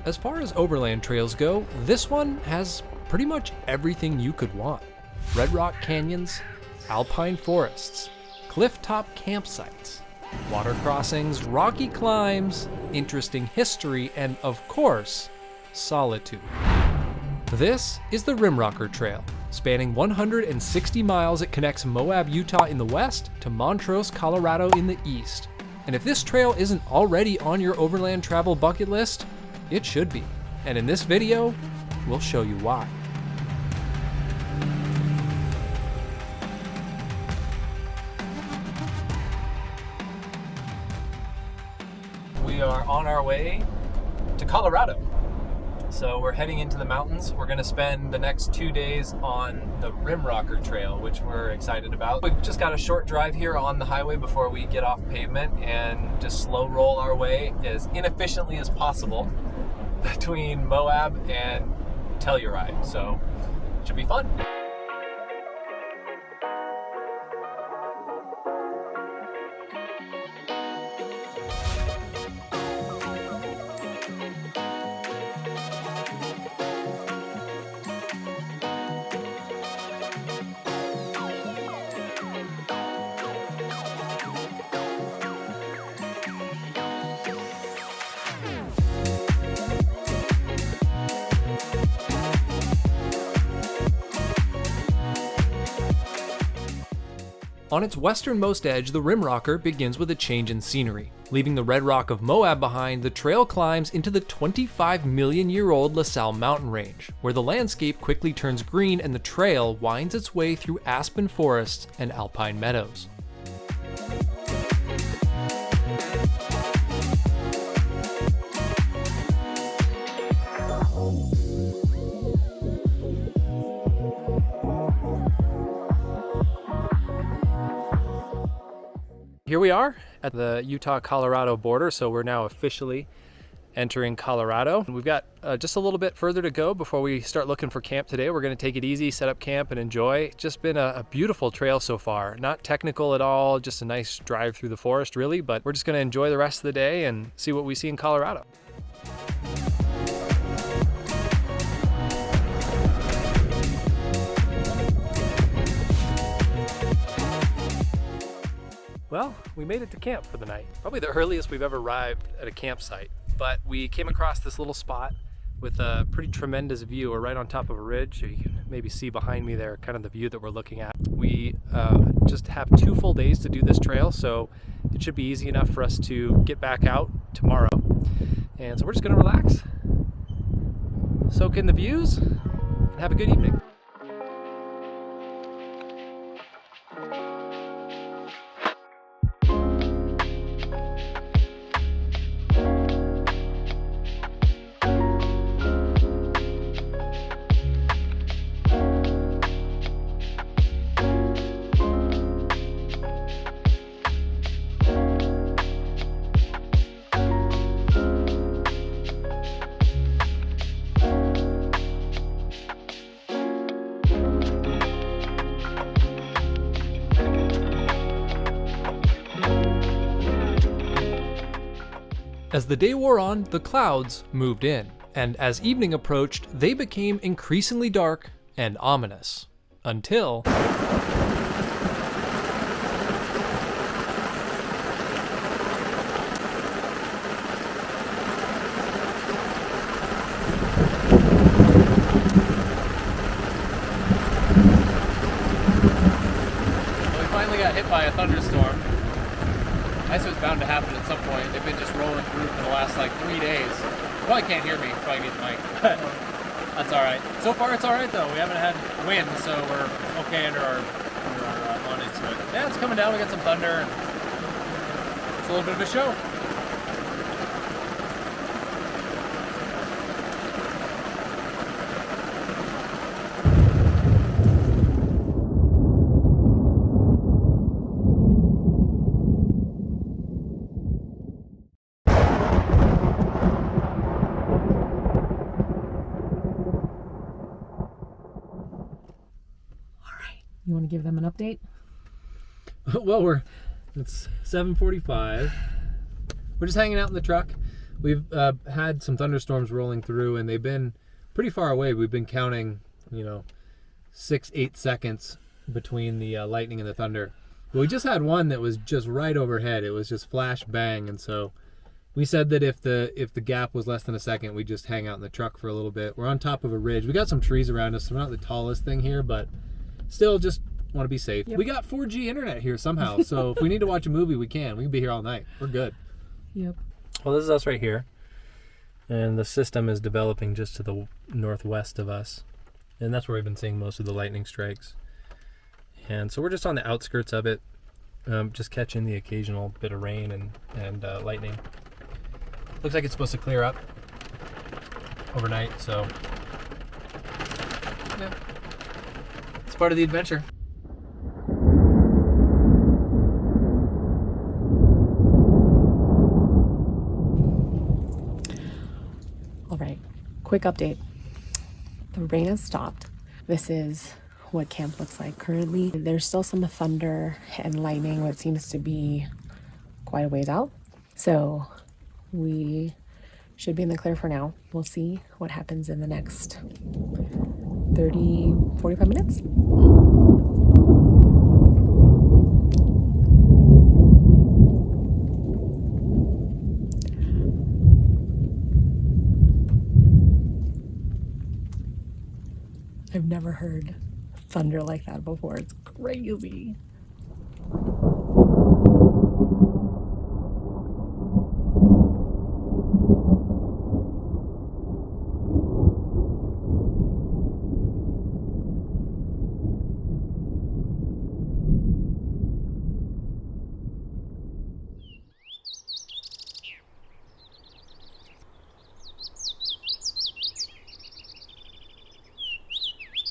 As far as overland trails go, this one has pretty much everything you could want. Red rock canyons, alpine forests, cliff-top campsites, water crossings, rocky climbs, interesting history, and of course, solitude. This is the Rimrocker Trail. Spanning 160 miles, it connects Moab, Utah in the west to Montrose, Colorado in the east. And if this trail isn't already on your overland travel bucket list, it should be. And in this video, we'll show you why. We are on our way to Colorado. So we're heading into the mountains. We're gonna spend the next 2 days on the Rimrocker Trail, which we're excited about. We've just got a short drive here on the highway before we get off pavement and just slow roll our way as inefficiently as possible between Moab and Telluride. So it should be fun. On its westernmost edge, the Rimrocker begins with a change in scenery. Leaving the red rock of Moab behind, the trail climbs into the 25-million-year-old La Salle mountain range, where the landscape quickly turns green and the trail winds its way through aspen forests and alpine meadows. Here we are at the Utah-Colorado border, so we're now officially entering Colorado. We've got just a little bit further to go before we start looking for camp today. We're going to take it easy, set up camp, and enjoy. It's just been a beautiful trail so far. Not technical at all, just a nice drive through the forest, really, but we're just going to enjoy the rest of the day and see what we see in Colorado. Well, we made it to camp for the night. Probably the earliest we've ever arrived at a campsite, but we came across this little spot with a pretty tremendous view. We're right on top of a ridge, so you can maybe see behind me there kind of the view that we're looking at. We just have 2 full days to do this trail, so it should be easy enough for us to get back out tomorrow. And so we're just gonna relax, soak in the views, and have a good evening. As the day wore on, the clouds moved in, and as evening approached, they became increasingly dark and ominous. Until... we finally got hit by a thunderstorm. I guess it was bound to happen at some point. They've been just rolling through for the last like 3 days. You probably can't hear me. You probably need the mic. That's all right. So far, it's all right though. We haven't had wind, so we're okay under our awnings. But yeah, it's coming down. We got some thunder. It's a little bit of a show. You want to give them an update? Well, it's 7:45. We're just hanging out in the truck. We've had some thunderstorms rolling through, and they've been pretty far away. We've been counting, 6-8 seconds between the lightning and the thunder. But we just had one that was just right overhead. It was just flash bang, and so we said that if the gap was less than a second, we'd just hang out in the truck for a little bit. We're on top of a ridge. We got some trees around us, so we're not the tallest thing here, but still just want to be safe. Yep. We got 4G internet here somehow, so if we need to watch a movie, we can. We can be here all night. We're good. Yep. Well, this is us right here, and the system is developing just to the northwest of us, and that's where we've been seeing most of the lightning strikes. And so we're just on the outskirts of it, just catching the occasional bit of rain and lightning. Looks like it's supposed to clear up overnight, so yeah, it's part of the adventure. All right, quick update. The rain has stopped. This is what camp looks like currently. There's still some thunder and lightning, what seems to be quite a ways out. So we should be in the clear for now. We'll see what happens in the next 30, 45 minutes. I've never heard thunder like that before. It's crazy.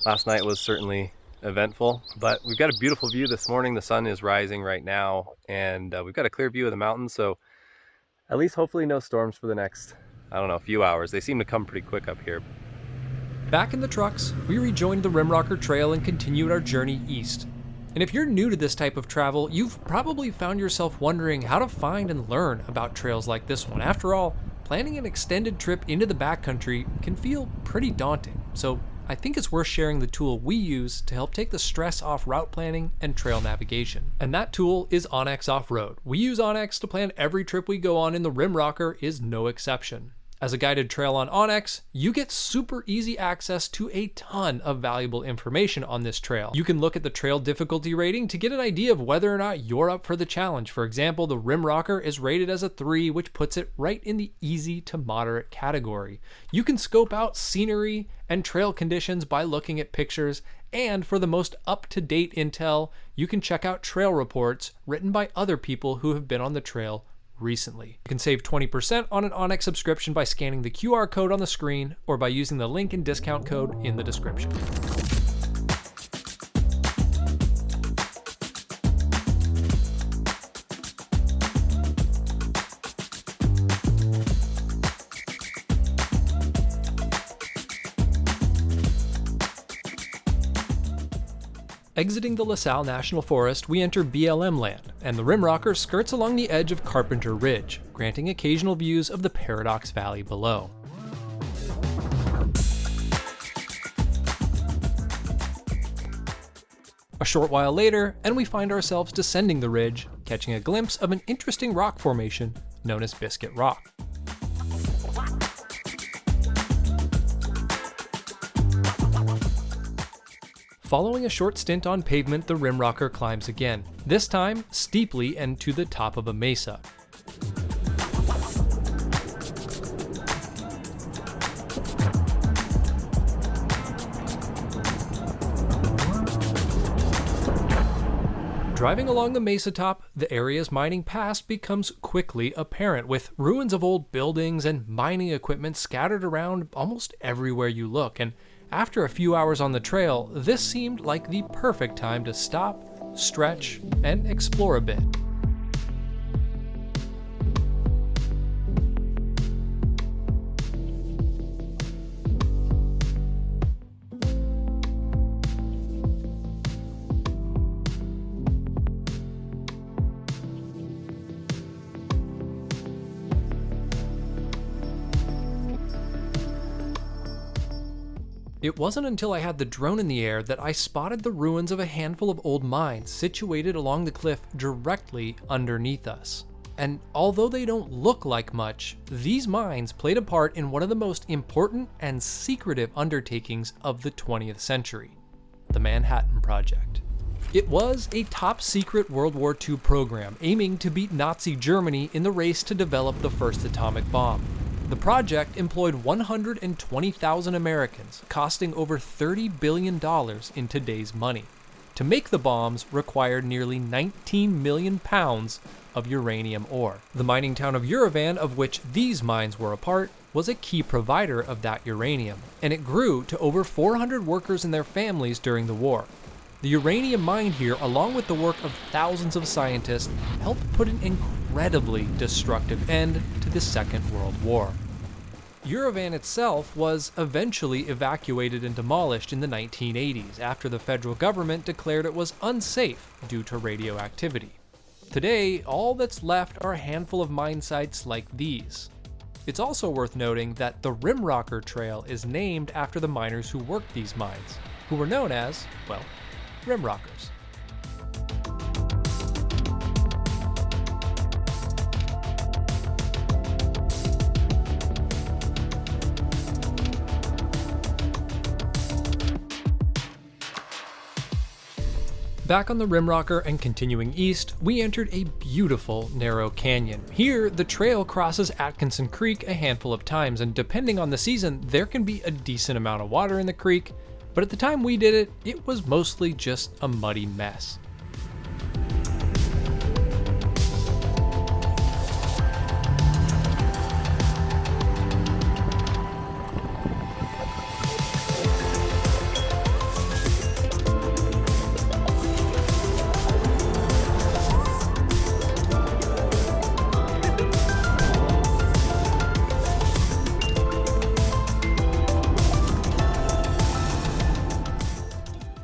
Last night was certainly eventful, but we've got a beautiful view this morning. The sun is rising right now, and we've got a clear view of the mountains, so at least hopefully no storms for the next, few hours. They seem to come pretty quick up here. Back in the trucks, we rejoined the Rimrocker Trail and continued our journey east. And if you're new to this type of travel, you've probably found yourself wondering how to find and learn about trails like this one. After all, planning an extended trip into the backcountry can feel pretty daunting, so I think it's worth sharing the tool we use to help take the stress off route planning and trail navigation. And that tool is onX Off-Road. We use onX to plan every trip we go on, and the Rimrocker is no exception. As a guided trail on onX, you get super easy access to a ton of valuable information on this trail. You can look at the trail difficulty rating to get an idea of whether or not you're up for the challenge. For example, the Rimrocker is rated as a 3, which puts it right in the easy to moderate category. You can scope out scenery and trail conditions by looking at pictures, and for the most up-to-date intel, you can check out trail reports written by other people who have been on the trail recently. You can save 20% on an onX subscription by scanning the QR code on the screen or by using the link and discount code in the description. Exiting the LaSalle National Forest, we enter BLM land, and the Rimrocker skirts along the edge of Carpenter Ridge, granting occasional views of the Paradox Valley below. A short while later, and we find ourselves descending the ridge, catching a glimpse of an interesting rock formation known as Biscuit Rock. Following a short stint on pavement, the Rimrocker climbs again, this time steeply and to the top of a mesa. Driving along the mesa top, the area's mining past becomes quickly apparent, with ruins of old buildings and mining equipment scattered around almost everywhere you look. And after a few hours on the trail, this seemed like the perfect time to stop, stretch, and explore a bit. It wasn't until I had the drone in the air that I spotted the ruins of a handful of old mines situated along the cliff directly underneath us. And although they don't look like much, these mines played a part in one of the most important and secretive undertakings of the 20th century, the Manhattan Project. It was a top-secret World War II program aiming to beat Nazi Germany in the race to develop the first atomic bomb. The project employed 120,000 Americans, costing over $30 billion in today's money. To make the bombs required nearly 19 million pounds of uranium ore. The mining town of Yerevan, of which these mines were a part, was a key provider of that uranium, and it grew to over 400 workers and their families during the war. The uranium mined here, along with the work of thousands of scientists, helped put an incredibly destructive end to the Second World War. Yerevan itself was eventually evacuated and demolished in the 1980s after the federal government declared it was unsafe due to radioactivity. Today, all that's left are a handful of mine sites like these. It's also worth noting that the Rimrocker Trail is named after the miners who worked these mines, who were known as, well, rimrockers. Back on the Rimrocker and continuing east, we entered a beautiful narrow canyon. Here, the trail crosses Atkinson Creek a handful of times, and depending on the season, there can be a decent amount of water in the creek, but at the time we did it, it was mostly just a muddy mess.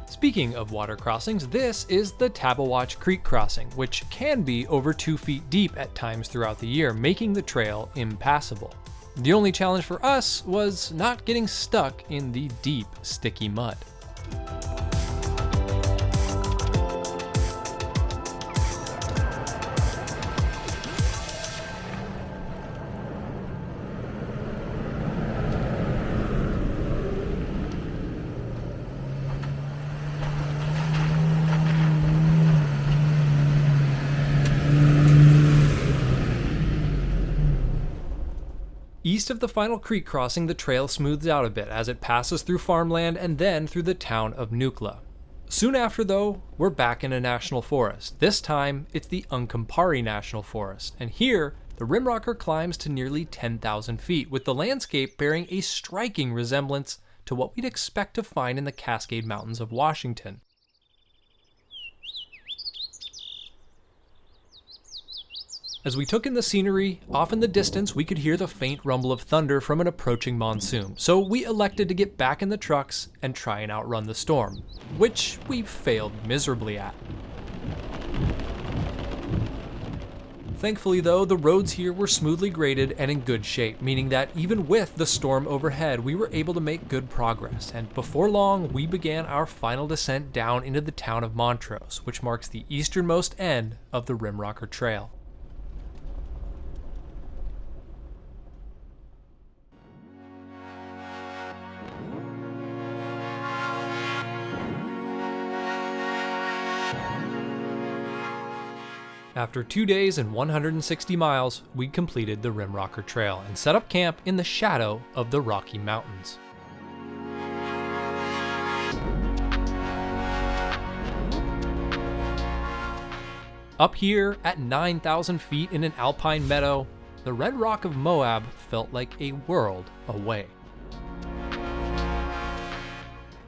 Speaking of water crossings, this is the Tabawatch Creek crossing, which can be over 2 feet deep at times throughout the year, making the trail impassable. The only challenge for us was not getting stuck in the deep, sticky mud. East of the final creek crossing, the trail smooths out a bit as it passes through farmland and then through the town of Nukla. Soon after, though, we're back in a national forest. This time, it's the Uncompahgre National Forest, and here, the Rimrocker climbs to nearly 10,000 feet, with the landscape bearing a striking resemblance to what we'd expect to find in the Cascade Mountains of Washington. As we took in the scenery, off in the distance we could hear the faint rumble of thunder from an approaching monsoon, so we elected to get back in the trucks and try and outrun the storm, which we failed miserably at. Thankfully though, the roads here were smoothly graded and in good shape, meaning that even with the storm overhead, we were able to make good progress, and before long, we began our final descent down into the town of Montrose, which marks the easternmost end of the Rimrocker Trail. After 2 days and 160 miles, we completed the Rimrocker Trail and set up camp in the shadow of the Rocky Mountains. Up here at 9,000 feet in an alpine meadow, the red rock of Moab felt like a world away.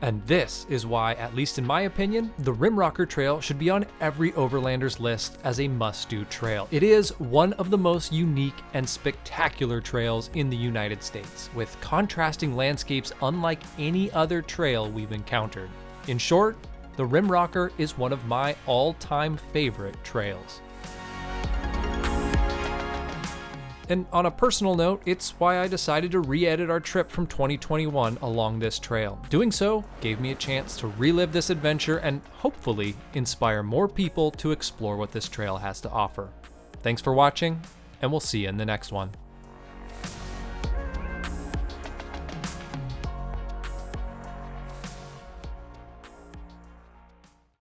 And this is why, at least in my opinion, the Rimrocker Trail should be on every overlander's list as a must-do trail. It is one of the most unique and spectacular trails in the United States, with contrasting landscapes unlike any other trail we've encountered. In short, the Rimrocker is one of my all-time favorite trails. And on a personal note, it's why I decided to re-edit our trip from 2021 along this trail. Doing so gave me a chance to relive this adventure and hopefully inspire more people to explore what this trail has to offer. Thanks for watching, and we'll see you in the next one.